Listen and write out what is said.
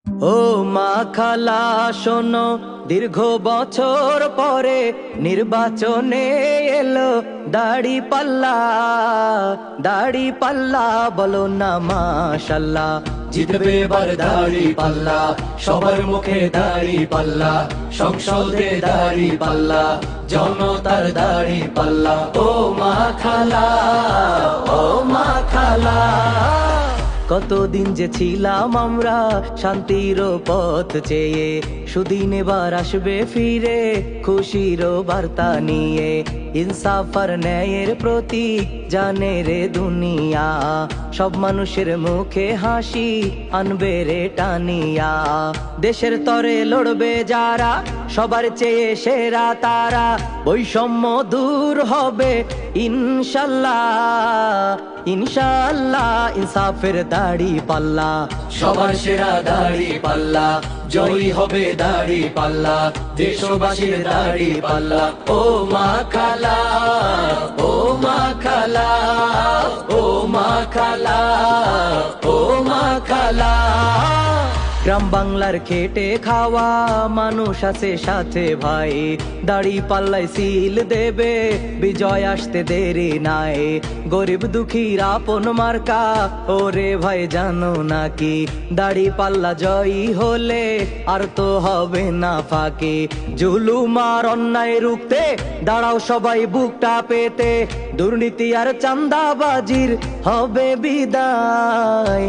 ও মা খালা শোনো, দীর্ঘ বছর পরে নির্বাচনে এলো দাড়ি পাল্লা। দাড়ি পাল্লা বলো না মাশাল্লাহ, জিতবে এবার দাড়ি পাল্লা, সবার মুখে দাড়ি পাল্লা, সংসদে দাড়ি পাল্লা, জনতার দাড়ি পাল্লা। ও মা খালা, ও মা খালা। কতদিন যে ছিলাম আমরা শান্তির পথ চেয়ে, সুদিন এবার আসবে ফিরে খুশির বার্তা নিয়ে। ইনসাফ আর ন্যায়ের প্রতীক জানে রে দুনিয়া, সব মানুষের মুখে হাসি আনবে রে টানিয়া। দেশের তরে লড়বে যারা, সবার চেয়ে সেরা তারা, বৈষম্য দূর হবে ইনশাল্লাহ। ইনশাল্লাহ ইনসাফের দাড়ি পাল্লা, সবার সেরা দাড়ি পাল্লা, জয়ী হবে দাড়ি পাল্লা, দেশবাসীর দাড়ি পাল্লা। ও মা খালা, ও মা খালা, ও মা খালা, ও মা খালা। গ্রাম বাংলার খেটে খাওয়া মানুষ আছে সাথে ভাই, দাড়ি পাল্লাই সিল দেবে বিজয় আসতে দেরি নাই। গরিব দুঃখীর আপন মার্কা ওরে ভাই জানো নাকি, দাড়ি পাল্লা জয়ী হলে আর তো হবে না ফাঁকি। জুলুম আর অন্যায় রুখতে দাঁড়াও সবাই বুকটা পেতে, দুর্নীতি আর চাঁদাবাজির হবে বিদায়।